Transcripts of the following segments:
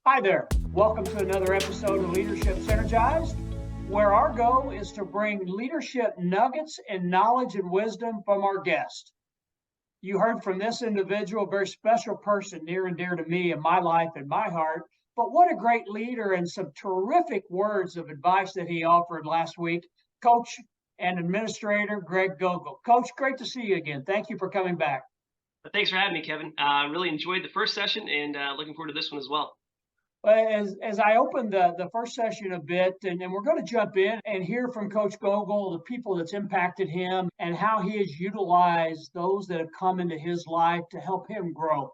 Hi there. Welcome to another episode of Leadership Synergized, where our goal is to bring leadership nuggets and knowledge and wisdom from our guest. You heard from this individual, a very special person near and dear to me in my life and my heart. But what a great leader and some terrific words of advice that he offered last week. Coach and administrator Greg Gogel. Coach, great to see you again. Thank you for coming back. Thanks for having me, Kevin. Really enjoyed the first session and looking forward to this one as well. As I open the first session a bit, and we're going to jump in and hear from Coach Gogel, the people that's impacted him, and how he has utilized those that have come into his life to help him grow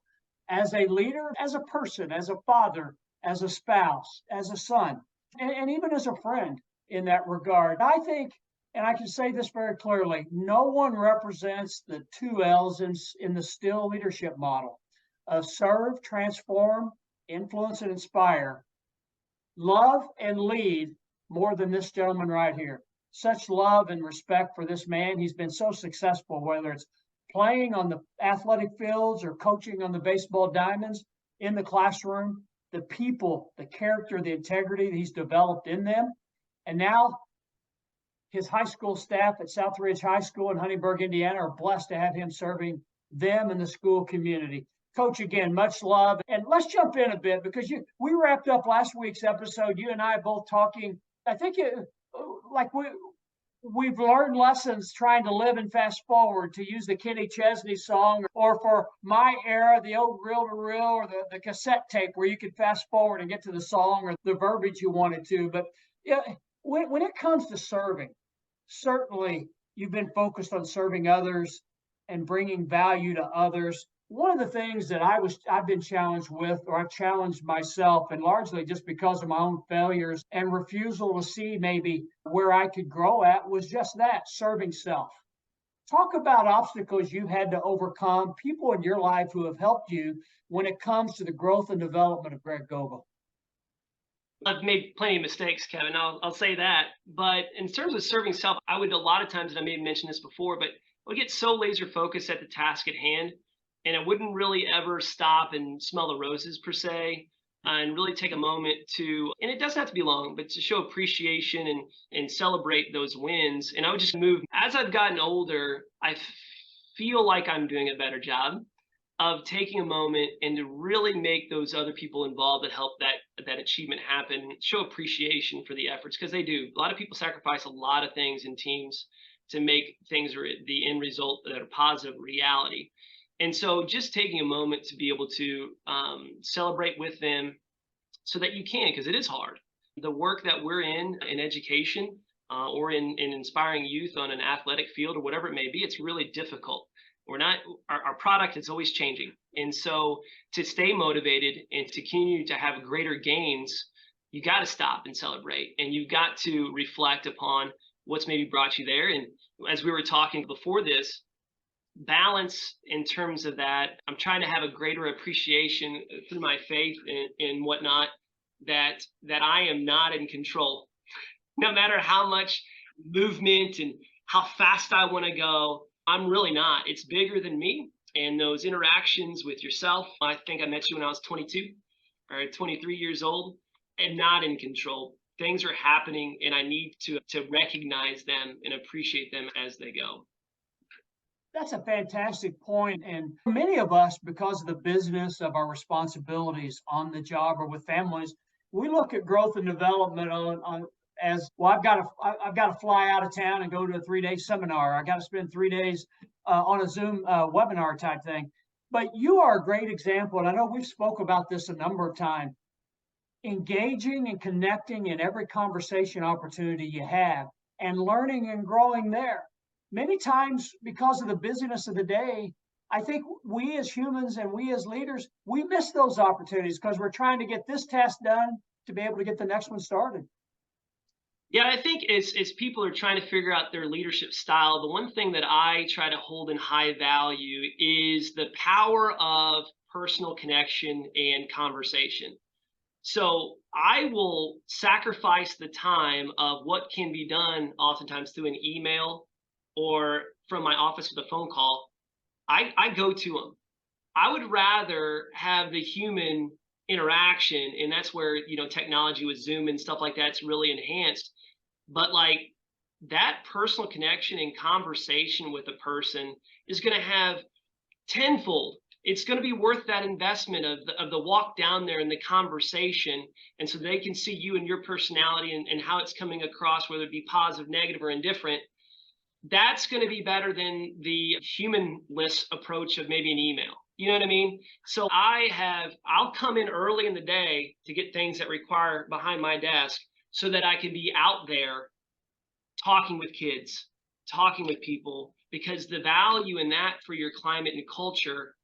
as a leader, as a person, as a father, as a spouse, as a son, and even as a friend in that regard. I think, and I can say this very clearly, no one represents the two L's in the still leadership model of serve, transform, influence, and inspire, love and lead more than this gentleman right here. Such love and respect for this man. He's been so successful, whether it's playing on the athletic fields or coaching on the baseball diamonds, in the classroom, the people, the character, the integrity that he's developed in them. And now his high school staff at Southridge High School in Huntingburg, Indiana, are blessed to have him serving them and the school community. Coach, again, much love. And let's jump in a bit because we wrapped up last week's episode, you and I both talking. I think we've learned lessons trying to live and fast forward, to use the Kenny Chesney song, or for my era, the old reel-to-reel or the cassette tape where you could fast forward and get to the song or the verbiage you wanted to. But yeah, when it comes to serving, certainly you've been focused on serving others and bringing value to others. One of the things that I've been challenged with, or I've challenged myself, and largely just because of my own failures and refusal to see maybe where I could grow at, was just that, serving self. Talk about obstacles you've had to overcome, people in your life who have helped you when it comes to the growth and development of Greg Gogel. I've made plenty of mistakes, Kevin. I'll say that. But in terms of serving self, I would, a lot of times, and I may have mentioned this before, but I would get so laser focused at the task at hand, and I wouldn't really ever stop and smell the roses per se, and really take a moment to, and it doesn't have to be long, but to show appreciation and celebrate those wins. And I would just move. As I've gotten older, I feel like I'm doing a better job of taking a moment and to really make those other people involved that help that achievement happen, show appreciation for the efforts, because they do. A lot of people sacrifice a lot of things in teams to make things, or the end result, that are positive reality. And so just taking a moment to be able to celebrate with them, so that you can, because it is hard. The work that we're in education, or in inspiring youth on an athletic field or whatever it may be, it's really difficult. Our product is always changing. And so to stay motivated and to continue to have greater gains, you got to stop and celebrate, and you've got to reflect upon what's maybe brought you there. And as we were talking before this, balance in terms of that, I'm trying to have a greater appreciation through my faith and whatnot, that I am not in control. No matter how much movement and how fast I want to go, I'm really not. It's bigger than me. And those interactions with yourself, I think I met you when I was 22 or 23 years old, and not in control. Things are happening, and I need to recognize them and appreciate them as they go. That's a fantastic point. And many of us, because of the business of our responsibilities on the job or with families, we look at growth and development on as, well, I've got to fly out of town and go to a 3-day seminar. I got to spend 3 days on a Zoom webinar type thing. But you are a great example, and I know we've spoke about this a number of times, engaging and connecting in every conversation opportunity you have and learning and growing there. Many times, because of the busyness of the day, I think we as humans and we as leaders, we miss those opportunities because we're trying to get this task done to be able to get the next one started. Yeah, I think as people are trying to figure out their leadership style, the one thing that I try to hold in high value is the power of personal connection and conversation. So I will sacrifice the time of what can be done oftentimes through an email or from my office with a phone call. I go to them. I would rather have the human interaction, and that's where, technology with Zoom and stuff like that's really enhanced. But like that personal connection and conversation with a person is going to have tenfold. It's going to be worth that investment of the walk down there and the conversation, and so they can see you and your personality and how it's coming across, whether it be positive, negative, or indifferent. That's going to be better than the humanless approach of maybe an email. You know what I mean? So I'll come in early in the day to get things that require behind my desk so that I can be out there talking with kids, talking with people, because the value in that for your climate and culture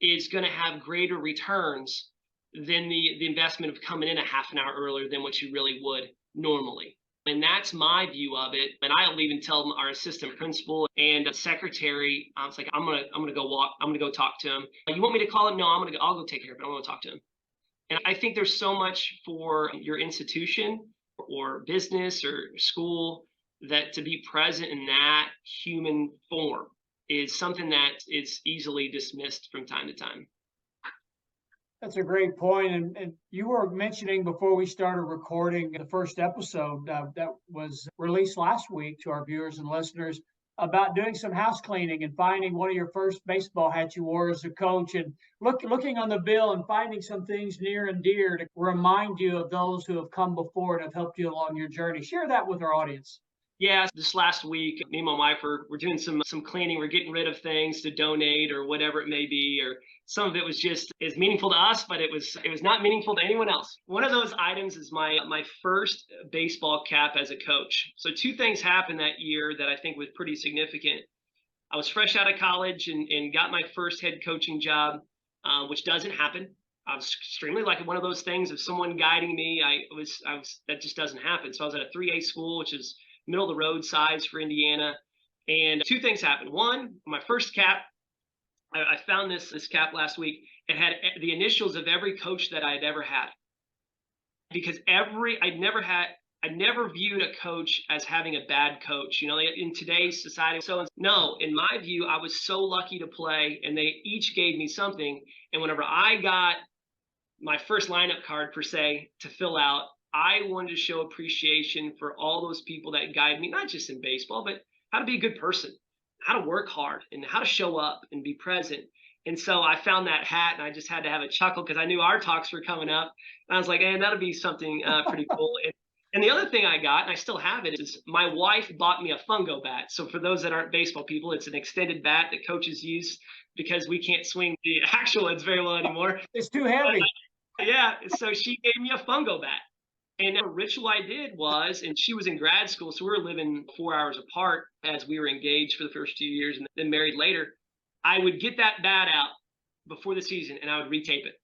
is going to have greater returns than the investment of coming in a half an hour earlier than what you really would normally. And that's my view of it. And I'll even tell our assistant principal and secretary, I was like, I'm gonna go walk. I'm gonna go talk to him. You want me to call him? No, I'll go take care of it. I'm gonna talk to him. And I think there's so much for your institution or business or school that to be present in that human form is something that is easily dismissed from time to time. That's a great point. And you were mentioning before we started recording the first episode that was released last week to our viewers and listeners about doing some house cleaning and finding one of your first baseball hats you wore as a coach, and looking on the bill and finding some things near and dear to remind you of those who have come before and have helped you along your journey. Share that with our audience. Yeah, this last week, me and my wife we're doing some cleaning. We're getting rid of things to donate or whatever it may be, or some of it was just as meaningful to us, but it was not meaningful to anyone else. One of those items is my first baseball cap as a coach. So two things happened that year that I think was pretty significant. I was fresh out of college and got my first head coaching job, which doesn't happen. I was extremely lucky. One of those things of someone guiding me. I was that just doesn't happen. So I was at a 3A school, which is middle of the road size for Indiana. And two things happened. One, my first cap, I found this cap last week. It had the initials of every coach that I had ever had. Because I never viewed a coach as having a bad coach. In today's society, no, in my view, I was so lucky to play, and they each gave me something. And whenever I got my first lineup card per se to fill out, I wanted to show appreciation for all those people that guide me, not just in baseball, but how to be a good person, how to work hard, and how to show up and be present. And so I found that hat, and I just had to have a chuckle because I knew our talks were coming up. And I was like, man, that'll be something pretty cool. And the other thing I got, and I still have it, is my wife bought me a fungo bat. So for those that aren't baseball people, it's an extended bat that coaches use because we can't swing the actual ones very well anymore. It's too heavy. Yeah, so she gave me a fungo bat. And a ritual I did was, and she was in grad school, so we were living 4 hours apart as we were engaged for the first 2 years and then married later. I would get that bat out before the season and I would retape it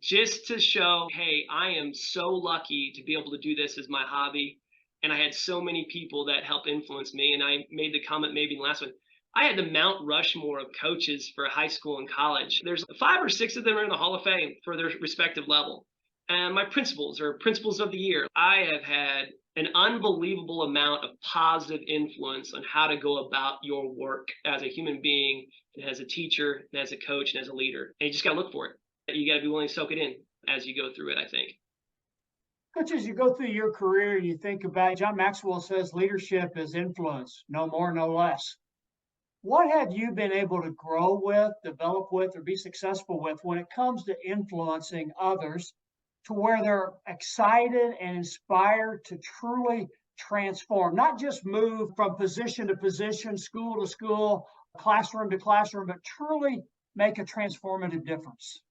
just to show, hey, I am so lucky to be able to do this as my hobby. And I had so many people that helped influence me. And I made the comment maybe in the last one, I had the Mount Rushmore of coaches for high school and college. There's 5 or 6 of them are in the Hall of Fame for their respective level. And my principals or principals of the year, I have had an unbelievable amount of positive influence on how to go about your work as a human being, and as a teacher, and as a coach, and as a leader. And you just got to look for it. You got to be willing to soak it in as you go through it, I think. Coach, as you go through your career, you think about, John Maxwell says leadership is influence, no more, no less. What have you been able to grow with, develop with, or be successful with when it comes to influencing others to where they're excited and inspired to truly transform, not just move from position to position, school to school, classroom to classroom, but truly make a transformative difference?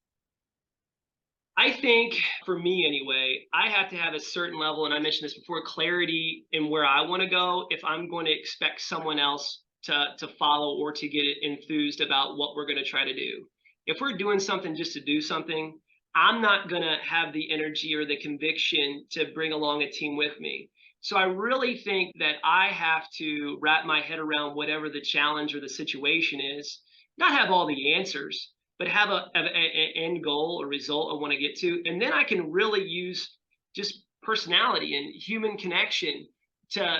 I think for me anyway, I have to have a certain level, and I mentioned this before, clarity in where I want to go if I'm going to expect someone else to follow or to get enthused about what we're going to try to do. If we're doing something just to do something, I'm not going to have the energy or the conviction to bring along a team with me. So I really think that I have to wrap my head around whatever the challenge or the situation is, not have all the answers, but have an end goal or result I want to get to. And then I can really use just personality and human connection to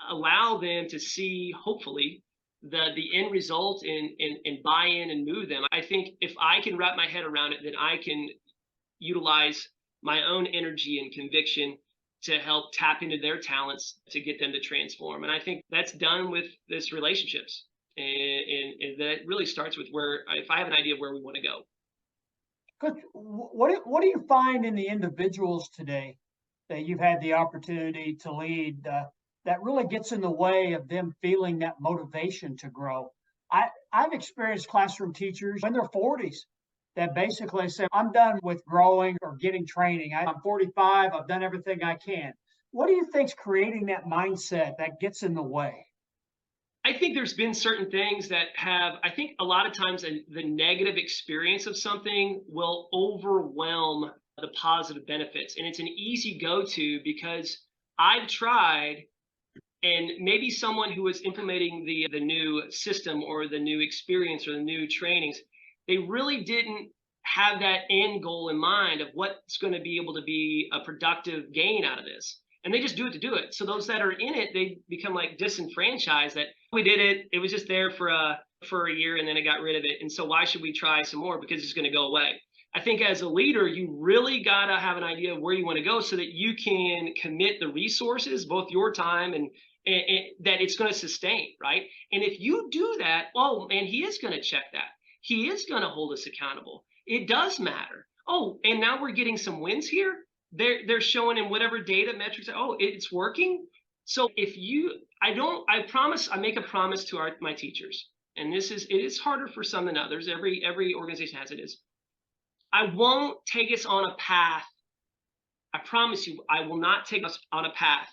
allow them to see, hopefully, the end result and buy in and move them. I think if I can wrap my head around it, then I can utilize my own energy and conviction to help tap into their talents to get them to transform. And I think that's done with this relationships. And that really starts with where, if I have an idea of where we want to go. Coach, what do you find in the individuals today that you've had the opportunity to lead that really gets in the way of them feeling that motivation to grow? I've experienced classroom teachers in their 40s that basically say, I'm done with growing or getting training. I'm 45, I've done everything I can. What do you think's creating that mindset that gets in the way? I think there's been certain things that have, I think a lot of times the negative experience of something will overwhelm the positive benefits. And it's an easy go-to because I've tried, and maybe someone who was implementing the new system or the new experience or the new trainings, they really didn't have that end goal in mind of what's going to be able to be a productive gain out of this. And they just do it to do it. So those that are in it, they become like disenfranchised that we did it. It was just there for a year and then it got rid of it. And so why should we try some more? Because it's going to go away. I think as a leader, you really got to have an idea of where you want to go so that you can commit the resources, both your time and that it's going to sustain, right? And if you do that, oh, and he is going to check that. He is going to hold us accountable. It does matter. Oh, and now we're getting some wins here. They're showing in whatever data metrics. Oh, it's working. So if you, I promise, I make a promise to my teachers, and it is harder for some than others. Every organization has it is. I won't take us on a path. I promise you, I will not take us on a path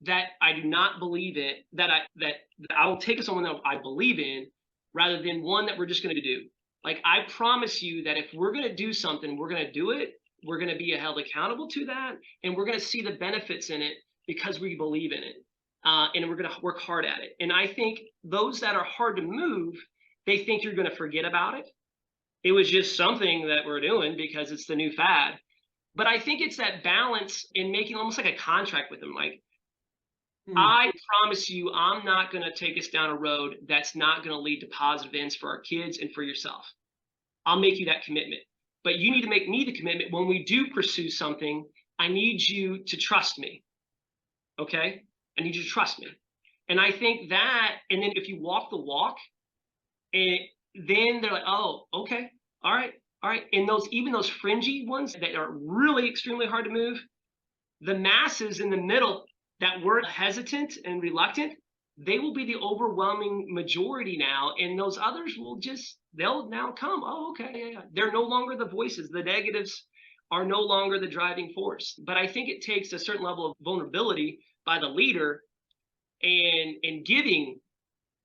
that I do not believe in, that I will take us on one that I believe in rather than one that we're just going to do. Like, I promise you that if we're going to do something, we're going to do it. We're going to be held accountable to that. And we're going to see the benefits in it because we believe in it. And we're going to work hard at it. And I think those that are hard to move, they think you're going to forget about it. It was just something that we're doing because it's the new fad. But I think it's that balance in making almost like a contract with them. Like, I promise you, I'm not going to take us down a road that's not going to lead to positive ends for our kids and for yourself. I'll make you that commitment. But you need to make me the commitment. When we do pursue something, I need you to trust me. Okay? I need you to trust me. And I think that, and then if you walk the walk, then they're like, oh, okay, all right. And even those fringy ones that are really extremely hard to move, the masses in the middle that were hesitant and reluctant, they will be the overwhelming majority now. And those others they'll now come. Oh, okay, yeah. They're no longer the voices. The negatives are no longer the driving force. But I think it takes a certain level of vulnerability by the leader and giving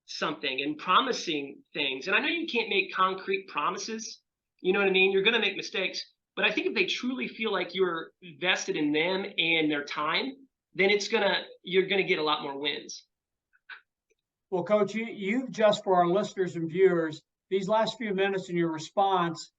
something and promising things. And I know you can't make concrete promises. You know what I mean? You're going to make mistakes. But I think if they truly feel like you're vested in them and their time, then you're going to get a lot more wins. Well, Coach, you've just, for our listeners and viewers, these last few minutes in your response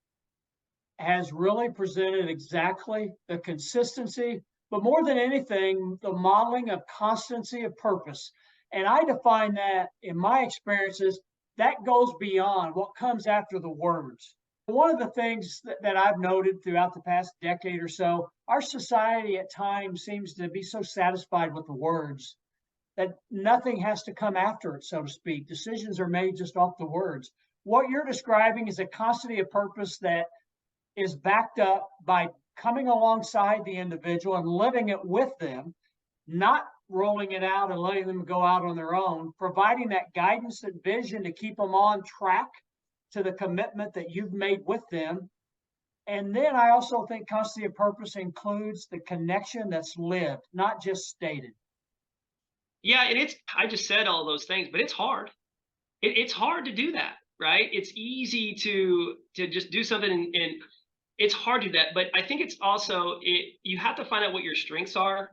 has really presented exactly the consistency, but more than anything, the modeling of constancy of purpose. And I define that in my experiences, that goes beyond what comes after the words. One of the things that I've noted throughout the past decade or so, our society at times seems to be so satisfied with the words that nothing has to come after it, so to speak. Decisions are made just off the words. What you're describing is a constancy of purpose that is backed up by coming alongside the individual and living it with them, not rolling it out and letting them go out on their own, providing that guidance and vision to keep them on track to the commitment that you've made with them. And then I also think constancy of purpose includes the connection that's lived, not just stated. Yeah, and I just said all those things, but it's hard. It's hard to do that, right? It's easy to just do something and it's hard to do that. But I think it's also, you have to find out what your strengths are.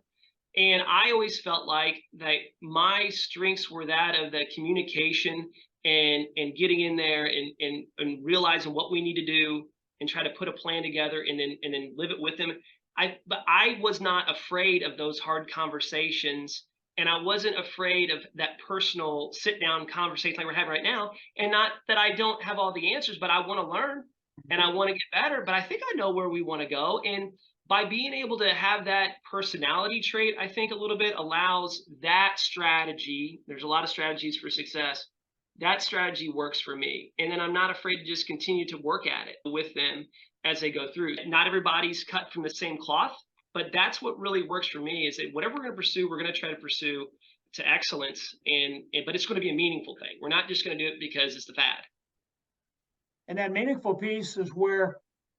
And I always felt like that my strengths were that of the communication and getting in there and realizing what we need to do and try to put a plan together and then live it with them. But I was not afraid of those hard conversations. And I wasn't afraid of that personal sit down conversation like we're having right now. And not that I don't have all the answers, but I want to learn. and I want to get better, but I think I know where we want to go. And by being able to have that personality trait, I think a little bit allows that strategy. There's a lot of strategies for success. That strategy works for me. And then I'm not afraid to just continue to work at it with them as they go through. Not everybody's cut from the same cloth, but that's what really works for me is that whatever we're going to pursue, we're going to try to pursue to excellence. But it's going to be a meaningful thing. We're not just going to do it because it's the fad. And that meaningful piece is where,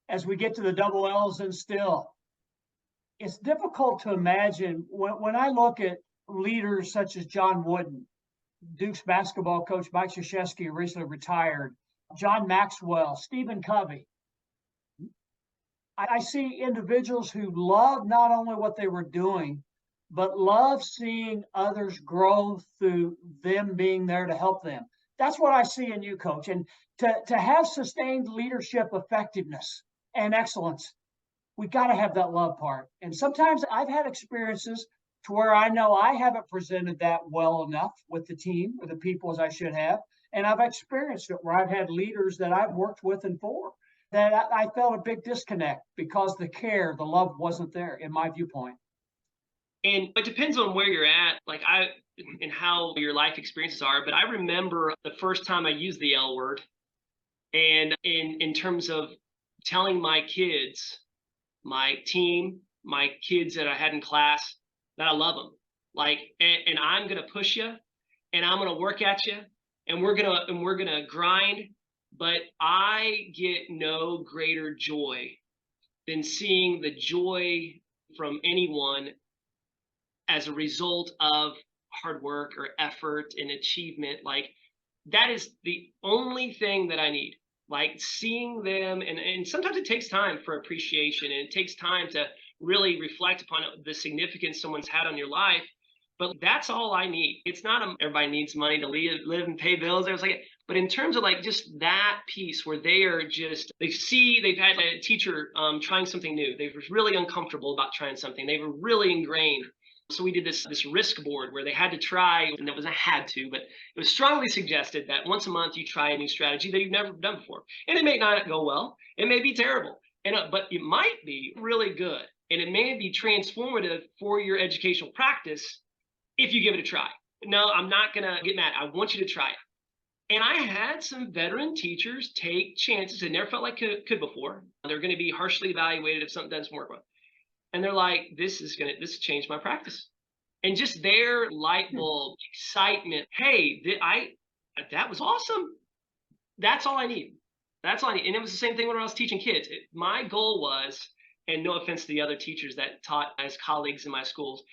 as we get to the double L's and still, it's difficult to imagine when I look at leaders such as John Wooden, Duke's basketball coach Mike Krzyzewski recently retired, John Maxwell, Stephen Covey. I see individuals who love not only what they were doing, but love seeing others grow through them being there to help them. That's what I see in you, Coach. And to have sustained leadership effectiveness and excellence, we got to have that love part. And sometimes I've had experiences to where I know I haven't presented that well enough with the team, with the people as I should have. And I've experienced it where I've had leaders that I've worked with and for that I felt a big disconnect because the care, the love wasn't there in my viewpoint. And it depends on where you're at, and how your life experiences are. But I remember the first time I used the L word, and in terms of telling my kids, my team, my kids that I had in class, that I love them. And I'm gonna push you, and I'm gonna work at you, and we're gonna grind. But I get no greater joy than seeing the joy from anyone as a result of hard work or effort and achievement. Like, that is the only thing that I need. Like, seeing them, and sometimes it takes time for appreciation, and it takes time to really reflect upon the significance someone's had on your life. But that's all I need. It's not everybody needs money to live and pay bills. I was like, but in terms of like just that piece where they've had a teacher trying something new. They were really uncomfortable about trying something. They were really ingrained. So we did this risk board where they had to try, and it wasn't had to, but it was strongly suggested that once a month you try a new strategy that you've never done before. And it may not go well. It may be terrible. But it might be really good. And it may be transformative for your educational practice if you give it a try. No, I'm not going to get mad. I want you to try it. And I had some veteran teachers take chances they never felt like could before. They're going to be harshly evaluated if something doesn't work well. And they're like, this changed my practice. And just their light bulb excitement. Hey, that was awesome. That's all I need. That's all I need. And it was the same thing when I was teaching kids. My goal was, and no offense to the other teachers that taught as colleagues in my schools,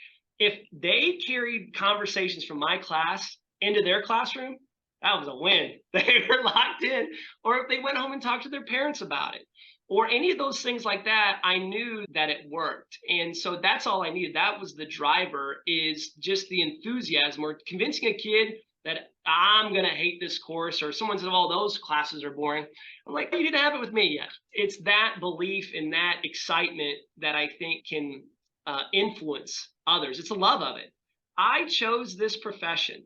if they carried conversations from my class into their classroom, that was a win. They were locked in. Or if they went home and talked to their parents about it, or any of those things like that, I knew that it worked. And so that's all I needed. That was the driver, is just the enthusiasm, or convincing a kid that I'm going to hate this course, or someone said, oh, those classes are boring. I'm like, you didn't have it with me yet. It's that belief and that excitement that I think can influence others. It's the love of it. I chose this profession.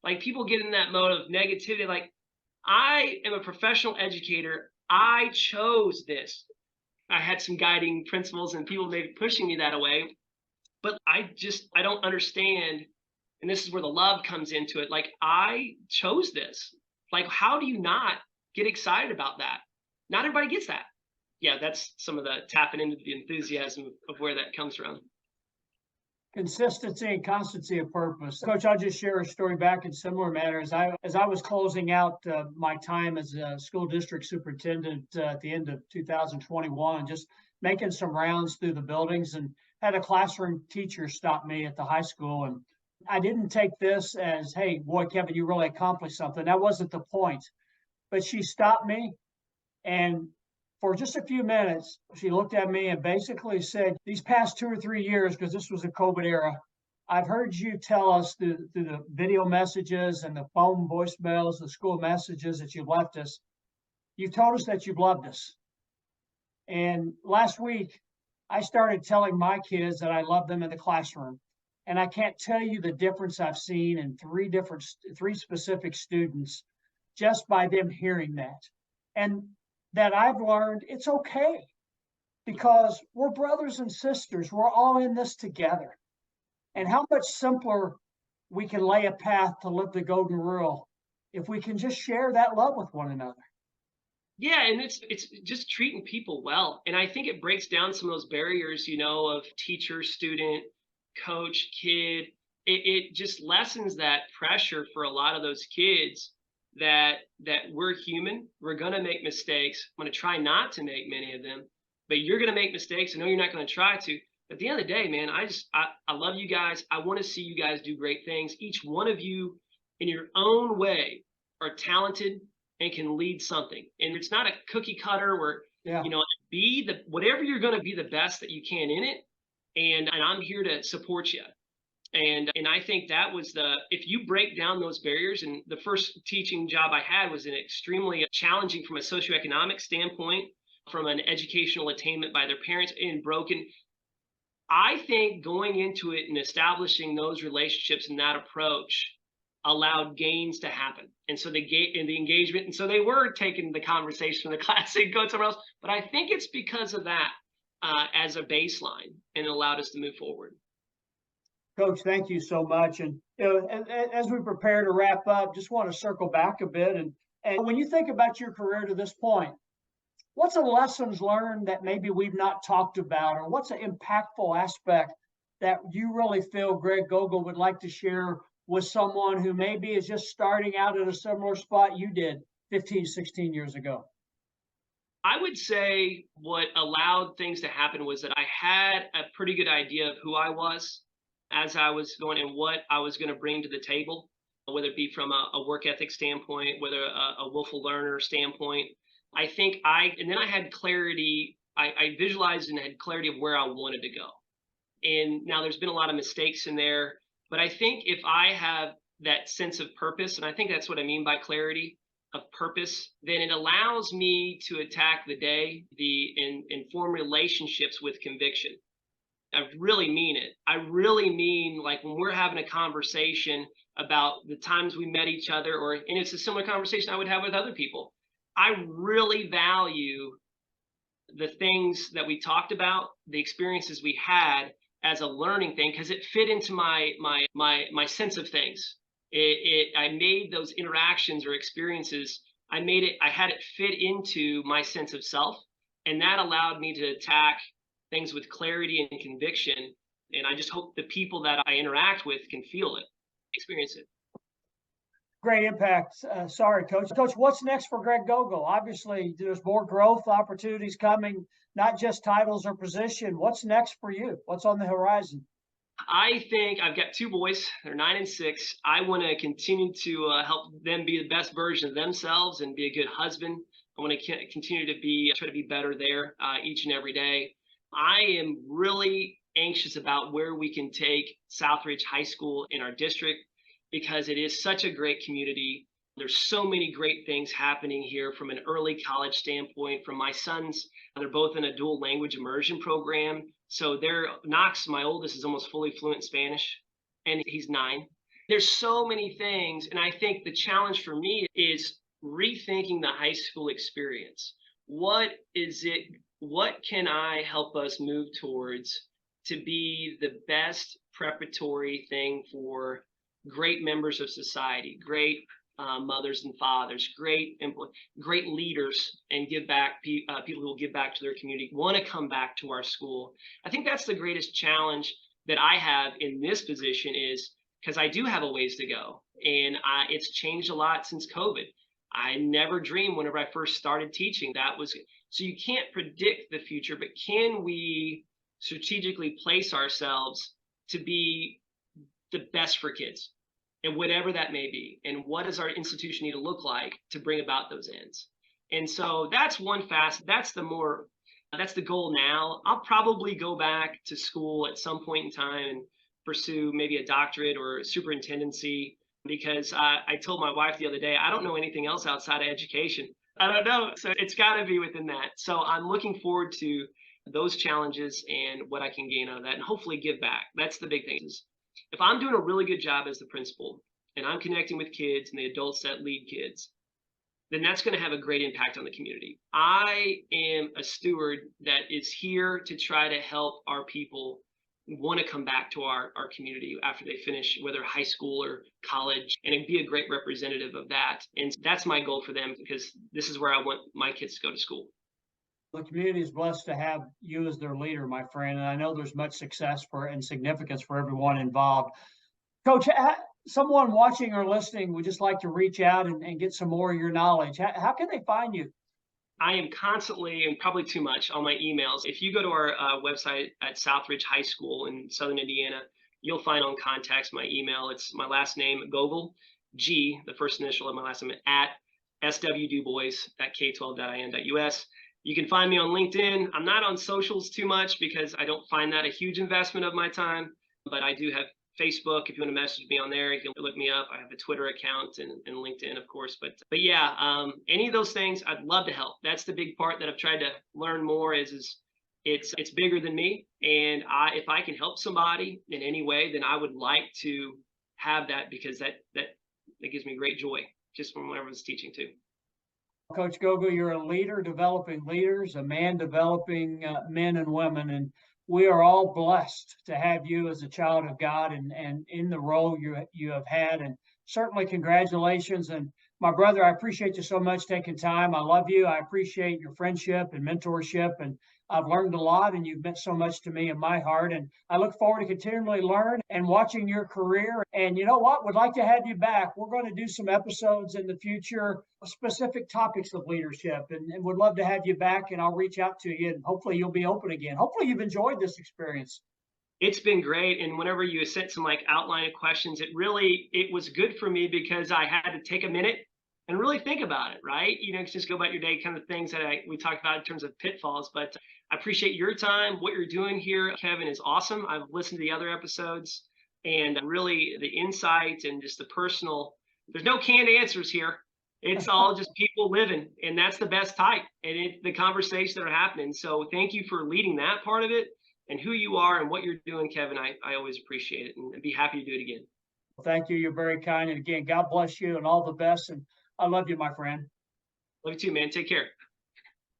Like, people get in that mode of negativity. Like, I am a professional educator. I chose this. I had some guiding principles and people maybe pushing me that way, but I don't understand. And this is where the love comes into it. Like, I chose this. Like, how do you not get excited about that? Not everybody gets that. Yeah, that's some of the tapping into the enthusiasm of where that comes from. Consistency and constancy of purpose. Coach, I'll just share a story back in similar manner. As I was closing out my time as a school district superintendent at the end of 2021, just making some rounds through the buildings, and had a classroom teacher stop me at the high school. And I didn't take this as, hey, boy, Kevin, you really accomplished something. That wasn't the point. But she stopped me, and for just a few minutes, she looked at me and basically said, these past 2 or 3 years, because this was a COVID era, I've heard you tell us through the video messages and the phone voicemails, the school messages that you've left us, you've told us that you've loved us. And last week, I started telling my kids that I love them in the classroom. And I can't tell you the difference I've seen in three specific students just by them hearing that. And that I've learned it's okay because we're brothers and sisters. We're all in this together. And how much simpler we can lay a path to live the golden rule if we can just share that love with one another. Yeah, and it's just treating people well. And I think it breaks down some of those barriers, of teacher, student, coach, kid. It just lessens that pressure for a lot of those kids that we're human. We're gonna make mistakes. I'm gonna try not to make many of them, but you're gonna make mistakes. I know you're not gonna try to. At the end of the day, man, I love you guys. I want to see you guys do great things. Each one of you in your own way are talented and can lead something. And it's not a cookie cutter where, Yeah. be the whatever you're going to be the best that you can in it. And I'm here to support you. And I think that was if you break down those barriers, and the first teaching job I had was an extremely challenging from a socioeconomic standpoint, from an educational attainment by their parents and broken. I think going into it and establishing those relationships and that approach allowed gains to happen. And so the engagement, and so they were taking the conversation in the class and going somewhere else. But I think it's because of that as a baseline, and it allowed us to move forward. Coach, thank you so much. And as we prepare to wrap up, just want to circle back a bit. And when you think about your career to this point, what's a lessons learned that maybe we've not talked about, or what's an impactful aspect that you really feel Greg Gogel would like to share with someone who maybe is just starting out at a similar spot you did 15, 16 years ago? I would say what allowed things to happen was that I had a pretty good idea of who I was as I was going and what I was going to bring to the table, whether it be from a work ethic standpoint, whether a willful learner standpoint. I think and then I had clarity. I visualized and had clarity of where I wanted to go. And now there's been a lot of mistakes in there, but I think if I have that sense of purpose, and I think that's what I mean by clarity of purpose, then it allows me to attack the day, and form relationships with conviction. I really mean it. I really mean, like, when we're having a conversation about the times we met each other, and it's a similar conversation I would have with other people. I really value the things that we talked about, the experiences we had as a learning thing, because it fit into my sense of things. I made those interactions or experiences. I had it fit into my sense of self, and that allowed me to attack things with clarity and conviction. And I just hope the people that I interact with can feel it, experience it. Great impact. Sorry, Coach. Coach, what's next for Greg Gogel? Obviously, there's more growth opportunities coming, not just titles or position. What's next for you? What's on the horizon? I think I've got two boys. They're 9 and 6. I want to continue to help them be the best version of themselves and be a good husband. I want to continue to try to be better there each and every day. I am really anxious about where we can take Southridge High School in our district, because it is such a great community. There's so many great things happening here from an early college standpoint. From my sons, they're both in a dual language immersion program. So Knox, my oldest, is almost fully fluent in Spanish, and he's 9. There's so many things. And I think the challenge for me is rethinking the high school experience. What is it? What can I help us move towards to be the best preparatory thing for great members of society, great mothers and fathers, great leaders, and give back, people who will give back to their community, want to come back to our school. I think that's the greatest challenge that I have in this position, is because I do have a ways to go, and it's changed a lot since COVID. I never dreamed whenever I first started teaching so you can't predict the future, but can we strategically place ourselves to be the best for kids, and whatever that may be, and what does our institution need to look like to bring about those ends? And so that's one facet. That's the goal now. I'll probably go back to school at some point in time and pursue maybe a doctorate or a superintendency, because I told my wife the other day, I don't know anything else outside of education. I don't know. So it's got to be within that. So I'm looking forward to those challenges and what I can gain out of that, and hopefully give back. That's the big thing. Is if I'm doing a really good job as the principal, and I'm connecting with kids and the adults that lead kids, then that's going to have a great impact on the community. I am a steward that is here to try to help our people want to come back to our community after they finish, whether high school or college, and be a great representative of that. And that's my goal for them, because this is where I want my kids to go to school. The community is blessed to have you as their leader, my friend, and I know there's much success for and significance for everyone involved. Coach, someone watching or listening would just like to reach out and get some more of your knowledge. How can they find you? I am constantly, and probably too much, on my emails. If you go to our website at Southridge High School in Southern Indiana, you'll find on contacts my email. It's my last name, Gogel, G, the first initial of my last name, at swdubois@k12.in.us. You can find me on LinkedIn. I'm not on socials too much because I don't find that a huge investment of my time, but I do have Facebook. If you want to message me on there, you can look me up. I have a Twitter account and LinkedIn, of course. But yeah, any of those things, I'd love to help. That's the big part that I've tried to learn more is it's bigger than me. And if I can help somebody in any way, then I would like to have that, because that gives me great joy just from whatever I was teaching too. Coach Gogel, you're a leader developing leaders, a man developing men and women, and we are all blessed to have you as a child of God and in the role you have had. And certainly congratulations. And my brother, I appreciate you so much taking time. I love you. I appreciate your friendship and mentorship, and I've learned a lot, and you've meant so much to me in my heart. And I look forward to continually learn and watching your career. And you know what? Would like to have you back. We're going to do some episodes in the future, specific topics of leadership, and would love to have you back. And I'll reach out to you, and hopefully you'll be open again. Hopefully you've enjoyed this experience. It's been great. And whenever you sent some outline of questions, it was good for me, because I had to take a minute and really think about it, right? Just go about your day, kind of things that we talked about in terms of pitfalls. But I appreciate your time. What you're doing here, Kevin, is awesome. I've listened to the other episodes, and really the insight and just the personal, there's no canned answers here. It's all just people living, and that's the best type, and the conversations that are happening. So thank you for leading that part of it, and who you are and what you're doing, Kevin. I always appreciate it, and be happy to do it again. Well, thank you. You're very kind. And again, God bless you and all the best. And I love you, my friend. Love you too, man. Take care.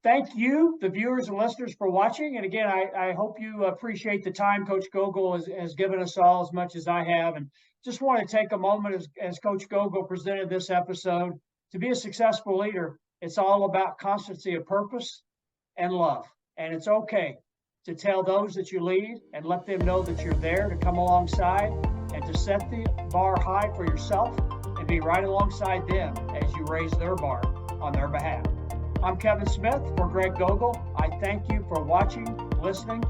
Thank you, the viewers and listeners, for watching. And again, I hope you appreciate the time Coach Gogel has given us all as much as I have. And just want to take a moment as Coach Gogel presented this episode. To be a successful leader, it's all about constancy of purpose and love. And it's okay to tell those that you lead and let them know that you're there to come alongside and to set the bar high for yourself and be right alongside them as you raise their bar on their behalf. I'm Kevin Smith for Greg Gogel. I thank you for watching, listening,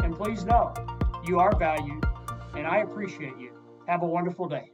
and please know you are valued, and I appreciate you. Have a wonderful day.